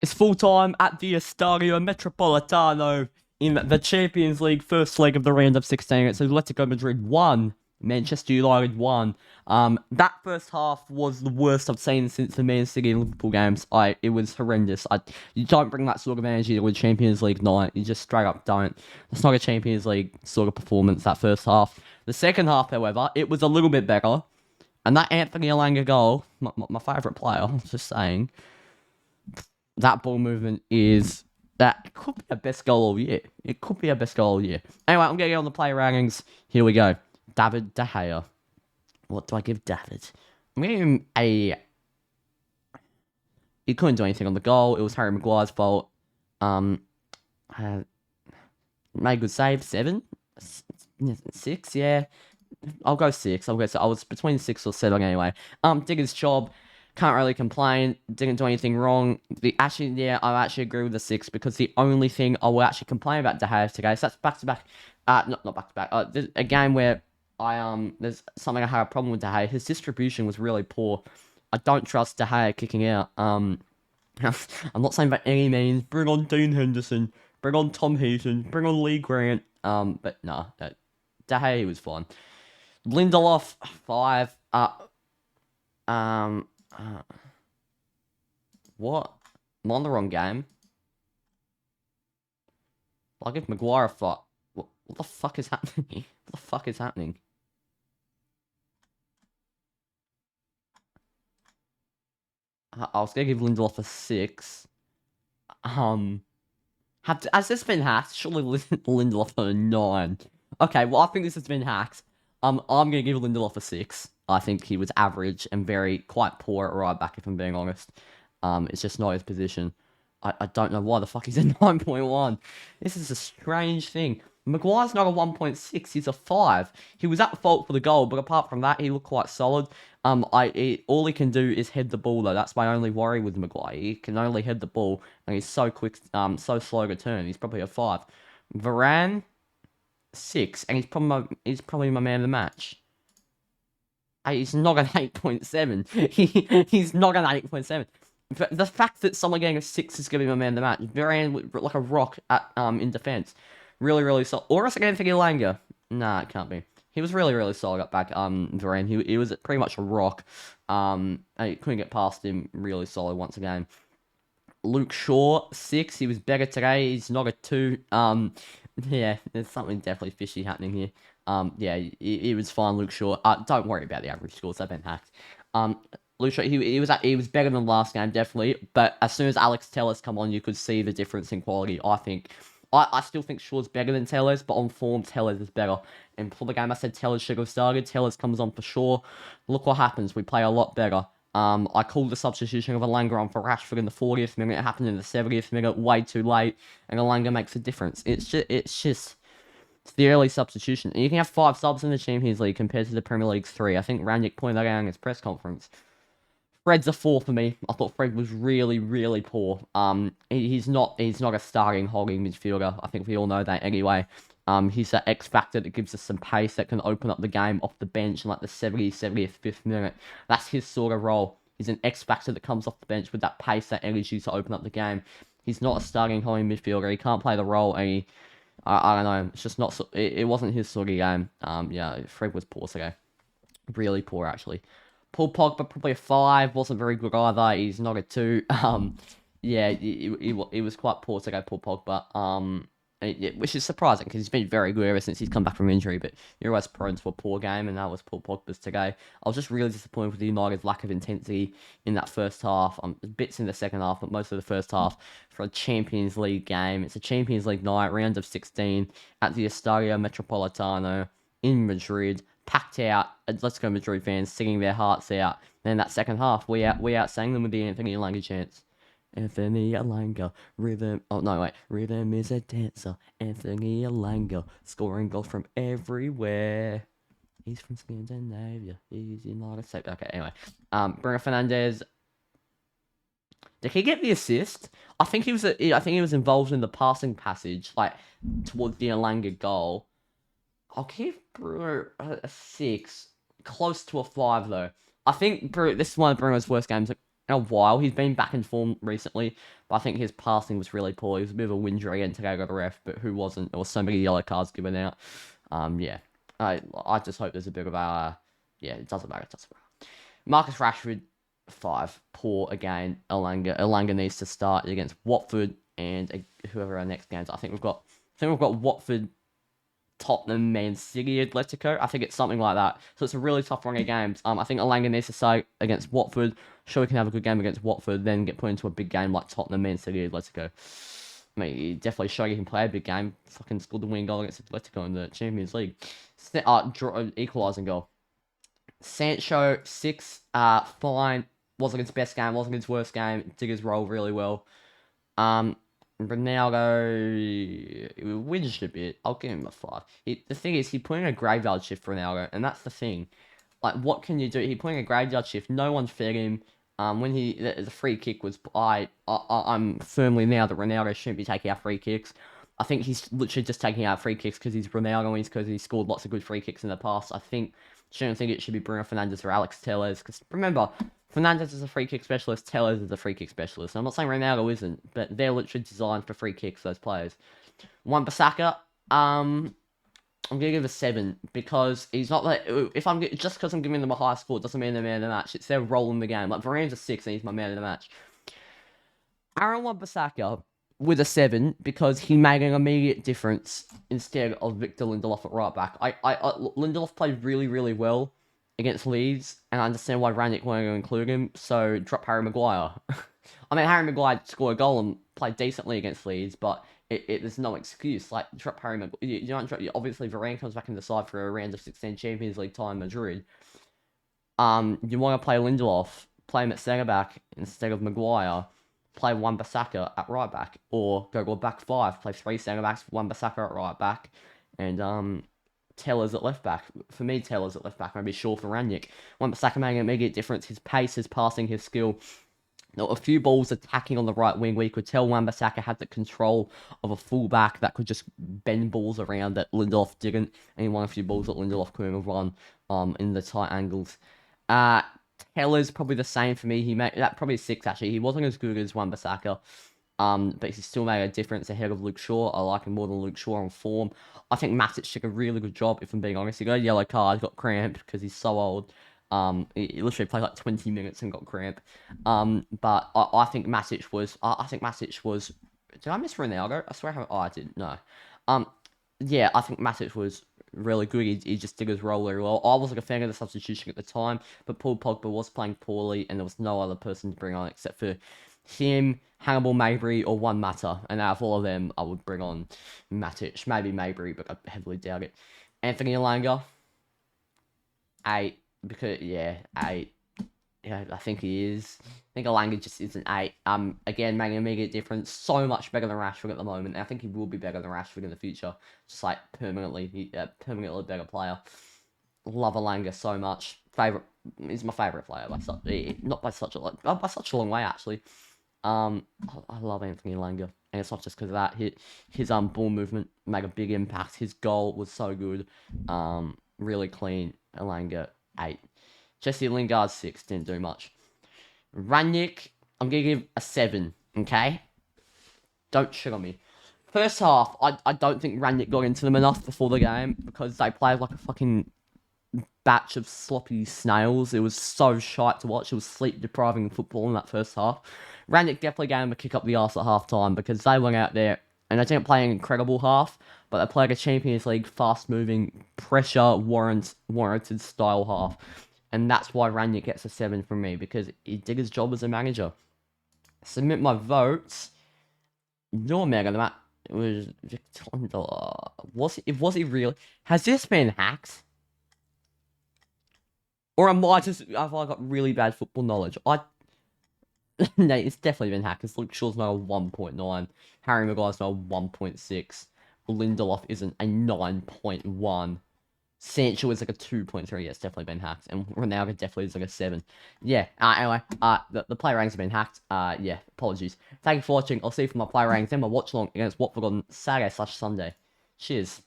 It's full time at the Estadio Metropolitano in the Champions League first leg of the round of 16. It's Atletico Madrid 1, Manchester United 1. That first half was the worst I've seen since the Man City and Liverpool games. It was horrendous. You don't bring that sort of energy to a Champions League night. You just straight up don't. It's not a Champions League sort of performance, that first half. The second half, however, it was a little bit better. And that Anthony Elanga goal, my favourite player, just saying, that ball movement is that could be our best goal all year. It could be our best goal all year. Anyway, I'm gonna get on the player rankings. Here we go. David De Gea. What do I give David? I'm gonna give him a. He couldn't do anything on the goal. It was Harry Maguire's fault. Made a good save. 7, 6. Yeah, I'll go 6. I'll go. So I was between 6 or 7 anyway. Did his job. Can't really complain. Didn't do anything wrong. I actually agree with the 6 because the only thing I will actually complain about De Gea today. So that's back to back. Not back to back. There's a game where there's something I had a problem with De Gea. His distribution was really poor. I don't trust De Gea kicking out. I'm not saying by any means bring on Dean Henderson, bring on Tom Heaton, bring on Lee Grant. But no, De Gea was fine. Lindelof 5. What? I'm on the wrong game. I'll give Maguire a fuck. What the fuck is happening? What the fuck is happening? I was gonna give Lindelof a 6. Has this been hacked? Surely Lindelof a 9. Okay, well I think this has been hacked. I'm gonna give Lindelof a 6. I think he was average and quite poor at right back, if I'm being honest. It's just not his position. I don't know why the fuck he's a 9.1. This is a strange thing. Maguire's not a 1.6, he's a 5. He was at fault for the goal, but apart from that, he looked quite solid. All he can do is head the ball, though. That's my only worry with Maguire. He can only head the ball, and he's so quick, so slow to turn. He's probably a 5. Varane, 6, and he's probably my man of the match. He's not an 8.7. He's not an 8.7. The fact that someone getting a 6 is going to be my man of the match. Varane like a rock in defense. Really, really solid. Or else again, Elanga. Nah, it can't be. He was really, really solid up back. Varane. He was pretty much a rock. I couldn't get past him. Really solid once again. Luke Shaw, 6. He was better today. He's not a 2. Yeah, there's something definitely fishy happening here. Yeah, he was fine, Luke Shaw. Don't worry about the average scores; they've been hacked. Luke Shaw, he was better than last game, definitely. But as soon as Alex Telles come on, you could see the difference in quality. I think. I still think Shaw's better than Telles, but on form, Telles is better. And for the game, I said Telles should have started. Telles comes on for sure. Look what happens. We play a lot better. I called the substitution of Elanga on for Rashford in the 40th minute. It happened in the 70th minute, way too late, and Elanga makes a difference. It's the early substitution. And you can have 5 subs in the Champions League compared to the Premier League's 3. I think Rangnick pointed that out in his press conference. Fred's a 4 for me. I thought Fred was really, really poor. He's not a starting holding midfielder. I think we all know that anyway. He's that X factor that gives us some pace that can open up the game off the bench in like the 75th minute. That's his sort of role. He's an X factor that comes off the bench with that pace, that energy to open up the game. He's not a starting holding midfielder. He can't play the role, and I don't know. It's just not. It wasn't his sort of game. Yeah, Fred was poor today. Really poor, actually. Paul Pogba, probably a 5. Wasn't very good either. He's not a 2. Yeah, he was quite poor today, Paul Pogba. Which is surprising because he's been very good ever since he's come back from injury. But you're always prone to a poor game, and that was Paul Pogba's today. I was just really disappointed with the United's lack of intensity in that first half. Bits in the second half, but most of the first half for a Champions League game. It's a Champions League night, round of 16 at the Estadio Metropolitano in Madrid. Packed out. Let's go Madrid fans singing their hearts out. Then that second half, we outsang them with the Anthony Elanga chants. Anthony Elanga, rhythm. Oh no, wait. Rhythm is a dancer. Anthony Elanga, scoring goals from everywhere. He's from Scandinavia. He's United States. Okay, anyway. Bruno Fernandes. Did he get the assist? I think he was involved in the passing passage, like towards the Elanga goal. I'll give Bruno a 6. Close to a 5 though. I think this is one of Bruno's worst games in a while. He's been back in form recently, but I think his passing was really poor. He was a bit of a whinge again today got the ref, but who wasn't? There were so many yellow cards given out. Yeah. I just hope there's a bit of a yeah, it doesn't matter, it doesn't matter. Marcus Rashford, 5. Poor again. Elanga needs to start against Watford and whoever our next games. I think we've got Watford, Tottenham, Man City, Atletico. I think it's something like that. So it's a really tough run of games. I think Elanga needs to start against Watford. Sure, we can have a good game against Watford, then get put into a big game like Tottenham, Man City, Atletico. I mean, he definitely showed he can play a big game. Fucking scored the winning goal against Atletico in the Champions League. Equalising goal. Sancho, 6. Fine. Wasn't his best game. Wasn't his worst game. Did his role really well. Ronaldo whinged a bit. I'll give him a 5. The thing is, he put in a graveyard shift for Ronaldo, and that's the thing. Like, what can you do? He put in a graveyard shift. No one fed him. When the free kick was, I'm firmly now that Ronaldo shouldn't be taking out free kicks. I think he's literally just taking out free kicks because he's Ronaldo and because he scored lots of good free kicks in the past. Shouldn't think it should be Bruno Fernandes or Alex Telles, because remember, Fernandes is a free kick specialist, Telles is a free kick specialist. I'm not saying Ronaldo isn't, but they're literally designed for free kicks, those players. Wan-Bissaka, I'm gonna give a 7 because he's not like just because I'm giving them a high score doesn't mean they're man of the match. It's their role in the game. Like Varane's a 6 and he's my man of the match. Aaron Wan-Bissaka with a 7 because he made an immediate difference instead of Victor Lindelof at right back. Lindelof played really, really well against Leeds, and I understand why Rangnick wanted to include him, so drop Harry Maguire. I mean, Harry Maguire scored a goal and played decently against Leeds, but there's no excuse. Like, drop Harry Maguire. You don't drop, obviously, Varane comes back in the side for a round of 16 Champions League tie in Madrid. You want to play Lindelof, play him at centre-back instead of Maguire, play Wan-Bissaka at right back, or go to a back 5, play 3 centre backs, Wan-Bissaka at right back, and Tellers at left back. For me, Tellers at left back, maybe Shaw for Rangnick. Wan-Bissaka made a immediate difference. His pace, his passing, his skill. Now, a few balls attacking on the right wing where you could tell Wan-Bissaka had the control of a fullback that could just bend balls around that Lindelof didn't, and he won a few balls that Lindelof couldn't have run in the tight angles. Teller's probably the same for me. He made that probably 6 actually. He wasn't as good as Wan-Bissaka, but he still made a difference ahead of Luke Shaw. I like him more than Luke Shaw on form. I think Matic did a really good job, if I'm being honest. He got a yellow card, got cramped because he's so old. He literally played like 20 minutes and got cramp. But I think Matic was. I think Matic was. Did I miss Ronaldo? I swear I didn't. No. Yeah, I think Matic was really good. He just did his role very well. I wasn't a fan of the substitution at the time, but Paul Pogba was playing poorly, and there was no other person to bring on except for him, Hannibal Mabry, or Juan Mata. And out of all of them, I would bring on Matic, maybe Mabry, but I heavily doubt it. Anthony Elanga, 8, because 8. Yeah, I think he is. I think Elanga just is an 8. Again, making an immediate difference. So much better than Rashford at the moment. And I think he will be better than Rashford in the future. Just like permanently better player. Love Elanga so much. He's my favorite player not by such a long way actually. I love Anthony Elanga, and it's not just because of that. His ball movement made a big impact. His goal was so good. Really clean. Elanga, 8. Jesse Lingard, 6. Didn't do much. Rangnick, I'm going to give a 7, okay? Don't shit on me. First half, I don't think Rangnick got into them enough before the game because they played like a fucking batch of sloppy snails. It was so shite to watch. It was sleep-depriving football in that first half. Rangnick definitely gave him a kick up the arse at half-time because they went out there and they didn't play an incredible half, but they played a Champions League fast-moving, pressure-warranted style half. And that's why Rangnick gets a 7 from me, because he did his job as a manager. Submit my votes. Your man of the match was Victor Lindelof. Was he really? Has this been hacked? Or have I got really bad football knowledge? No, it's definitely been hacked, because Luke Shaw's not a 1.9. Harry Maguire's not a 1.6. Lindelof isn't a 9.1. Sancho is like a 2.3. Yeah, it's definitely been hacked. And Ronaldo definitely is like a 7. Yeah, anyway, the player ranks have been hacked. Yeah, apologies. Thank you for watching. I'll see you for my player ranks and my watch along against Watford on Saturday/Sunday. Cheers.